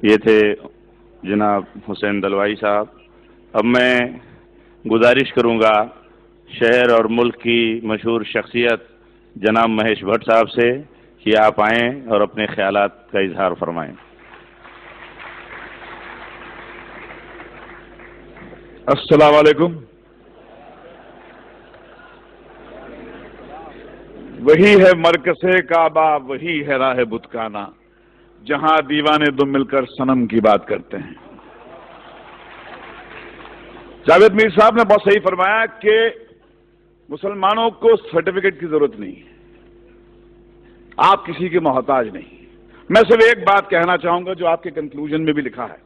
یہ تھے جناب حسین دلوائی صاحب۔ اب میں گزارش کروں گا شہر اور ملک کی مشہور شخصیت جناب مہیش بھٹ صاحب سے کہ آپ آئیں اور اپنے خیالات کا اظہار فرمائیں۔ السلام علیکم۔ وہی ہے مرکز کعبہ، وہی ہے راہ بتکانہ، جہاں دیوانے دم مل کر صنم کی بات کرتے ہیں۔ جاوید میر صاحب نے بہت صحیح فرمایا کہ مسلمانوں کو سرٹیفکیٹ کی ضرورت نہیں ہے، آپ کسی کے محتاج نہیں۔ میں صرف ایک بات کہنا چاہوں گا جو آپ کے کنکلوژن میں بھی لکھا ہے،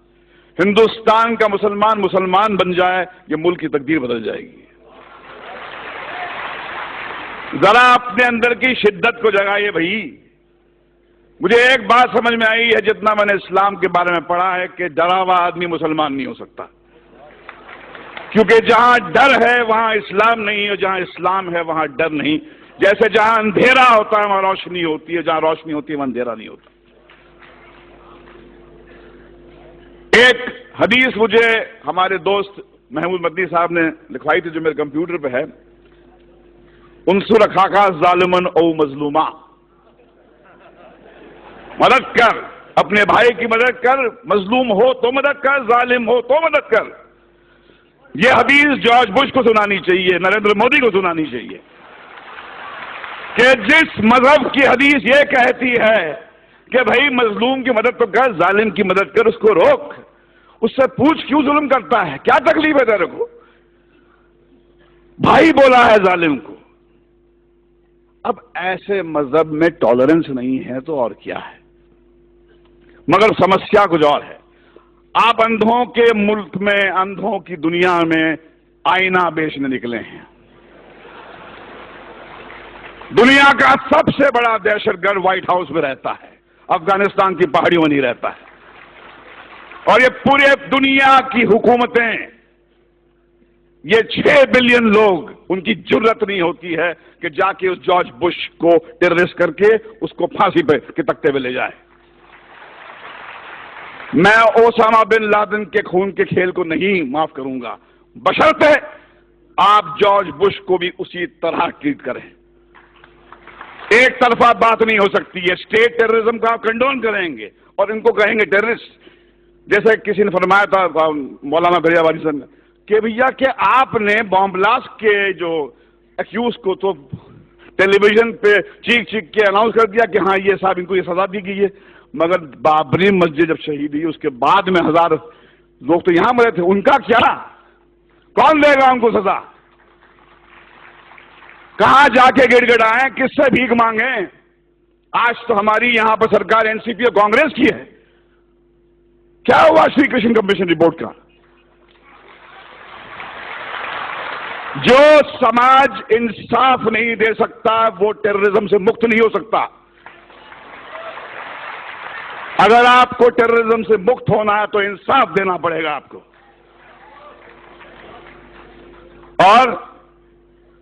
ہندوستان کا مسلمان بن جائے، یہ ملک کی تقدیر بدل جائے گی۔ ذرا اپنے اندر کی شدت کو جگائیے بھائی۔ مجھے ایک بات سمجھ میں آئی ہے جتنا میں نے اسلام کے بارے میں پڑھا ہے کہ ڈرا ہوا آدمی مسلمان نہیں ہو سکتا، کیونکہ جہاں ڈر ہے وہاں اسلام نہیں، اور جہاں اسلام ہے وہاں ڈر نہیں۔ جیسے جہاں اندھیرا ہوتا ہے وہاں روشنی ہوتی ہے، جہاں روشنی ہوتی ہے وہاں اندھیرا نہیں ہوتا۔ ایک حدیث مجھے ہمارے دوست محمود مدنی صاحب نے لکھوائی تھی جو میرے کمپیوٹر پہ ہے، انصر اخاک ظالمن او مظلوما، مدد کر، اپنے بھائی کی مدد کر، مظلوم ہو تو مدد کر، ظالم ہو تو مدد کر۔ یہ حدیث جارج بش کو سنانی چاہیے، نریندر مودی کو سنانی چاہیے کہ جس مذہب کی حدیث یہ کہتی ہے کہ بھائی مظلوم کی مدد تو کر، ظالم کی مدد کر، اس کو روک، اس سے پوچھ کیوں ظلم کرتا ہے، کیا تکلیف ہے تیرے کو؟ بھائی بولا ہے ظالم کو۔ اب ایسے مذہب میں ٹالرنس نہیں ہے تو اور کیا ہے؟ مگر سمسیا کچھ اور ہے۔ آپ اندھوں کے ملک میں، اندھوں کی دنیا میں آئینہ بیچنے نکلے ہیں۔ دنیا کا سب سے بڑا دہشت گرد وائٹ ہاؤس میں رہتا ہے، افغانستان کی پہاڑیوں میں نہیں رہتا ہے، اور یہ پورے دنیا کی حکومتیں، یہ 6 بلین لوگ، ان کی جرت نہیں ہوتی ہے کہ جا کے اس جارج بش کو ٹیررسٹ کر کے اس کو پھانسی پہ کے تختے پہ لے جائے۔ میں اوسامہ بن لادن کے خون کے کھیل کو نہیں معاف کروں گا، بشرطے آپ جارج بش کو بھی اسی طرح ٹریٹ کریں۔ ایک طرفہ بات نہیں ہو سکتی ہے۔ اسٹیٹ ٹیررزم کا آپ کنڈون کریں گے اور ان کو کہیں گے ٹیررسٹ۔ جیسے کسی نے فرمایا تھا مولانا دریا والی صاحب نے کہ بھیا کہ آپ نے بام بلاسٹ کے جو ایکیوز کو تو ٹیلی ویژن پہ چیخ چیخ کے اناؤنس کر دیا کہ ہاں یہ صاحب ان کو یہ سزا دی گئی ہے، مگر بابری مسجد جب شہید ہوئی اس کے بعد میں 1000 لوگ تو یہاں مرے تھے، ان کا کیا؟ کون دے گا ان کو سزا؟ کہاں جا کے گڑ گڑائیں، کس سے بھیک مانگیں؟ آج تو ہماری یہاں پر سرکار این سی پی اور کانگریس کی ہے۔ کیا ہوا شری کرشن کمیشن رپورٹ کا؟ جو سماج انصاف نہیں دے سکتا وہ ٹیررزم سے مکت نہیں ہو سکتا۔ اگر آپ کو ٹیررزم سے مکت ہونا ہے تو انصاف دینا پڑے گا آپ کو، اور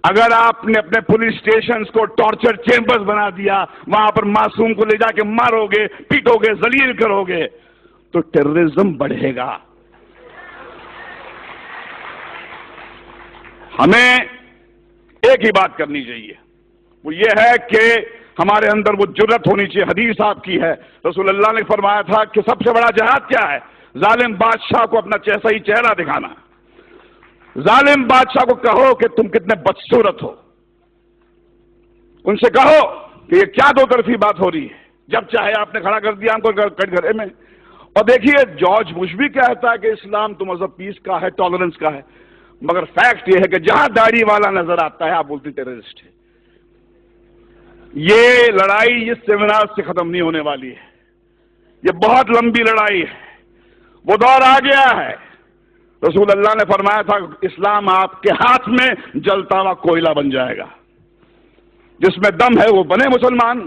اگر آپ نے اپنے پولیس اسٹیشنز کو ٹارچر چیمبرز بنا دیا، وہاں پر معصوم کو لے جا کے مارو گے، پیٹو گے، ذلیل کرو گے، تو ٹیررزم بڑھے گا۔ ہمیں ایک ہی بات کرنی چاہیے، وہ یہ ہے کہ ہمارے اندر وہ جرت ہونی چاہیے۔ حدیث آپ کی ہے، رسول اللہ نے فرمایا تھا کہ سب سے بڑا جہاد کیا ہے؟ ظالم بادشاہ کو اپنا صحیح چہرہ دکھانا۔ ظالم بادشاہ کو کہو کہ تم کتنے بدصورت ہو، ان سے کہو کہ یہ کیا دو طرفی بات ہو رہی ہے، جب چاہے آپ نے کھڑا کر دیا ہم کو کٹ گھرے میں۔ اور دیکھیے جارج بش بھی کہتا ہے کہ اسلام تو مذہب پیس کا ہے، ٹالرنس کا ہے، مگر فیکٹ یہ ہے کہ جہاں داڑھی والا نظر آتا ہے آپ بولتے ٹیررسٹ ہے۔ یہ لڑائی اس سیمینار سے ختم نہیں ہونے والی ہے، یہ بہت لمبی لڑائی ہے، وہ دور آ گیا ہے۔ رسول اللہ نے فرمایا تھا اسلام آپ کے ہاتھ میں جلتا ہوا کوئلہ بن جائے گا، جس میں دم ہے وہ بنے مسلمان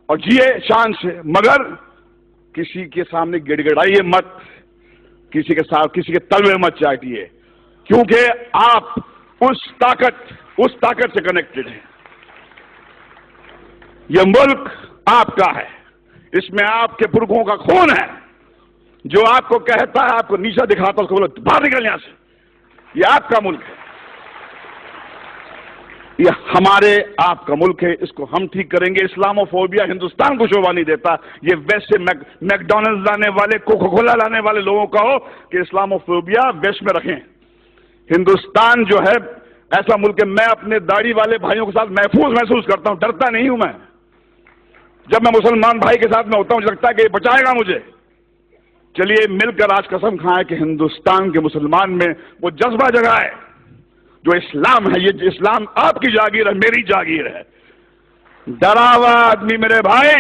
اور جیے شان سے، مگر کسی کے سامنے گڑ گڑائیے مت، کسی کے ساتھ کسی کے تلوے مت چاٹیے، کیونکہ آپ اس طاقت سے کنیکٹڈ ہیں۔ یہ ملک آپ کا ہے، اس میں آپ کے پرکھوں کا خون ہے. جو آپ کو کہتا ہے، آپ کو نیچا دکھاتا ہے، اس کو بولو باہر نکل یہاں سے. یہ آپ کا ملک ہے، یہ ہمارے آپ کا ملک ہے. اس کو ہم ٹھیک کریں گے. اسلاموفوبیا ہندوستان کو شوبھا نہیں دیتا. یہ ویسٹ سے میکڈونلڈ لانے والے، کوکا کولا لانے والے لوگوں کا ہو کہ اسلاموفوبیا ویسٹ میں رکھیں. ہندوستان جو ہے ایسا ملک ہے، میں اپنے داڑھی والے بھائیوں کے ساتھ محفوظ محسوس کرتا ہوں، ڈرتا نہیں ہوں. میں جب میں مسلمان بھائی کے ساتھ میں ہوتا ہوں، مجھے لگتا ہے کہ یہ بچائے گا مجھے. چلیے مل کر آج قسم کھائیں کہ ہندوستان کے مسلمان میں وہ جذبہ جگہ ہے جو اسلام ہے. یہ اسلام آپ کی جاگیر ہے، میری جاگیر ہے. ڈرا ہوا آدمی میرے بھائی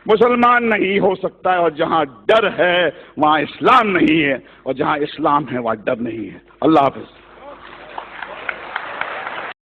مسلمان نہیں ہو سکتا ہے. اور جہاں ڈر ہے وہاں اسلام نہیں ہے، اور جہاں اسلام ہے وہاں ڈر نہیں ہے. اللہ حافظ.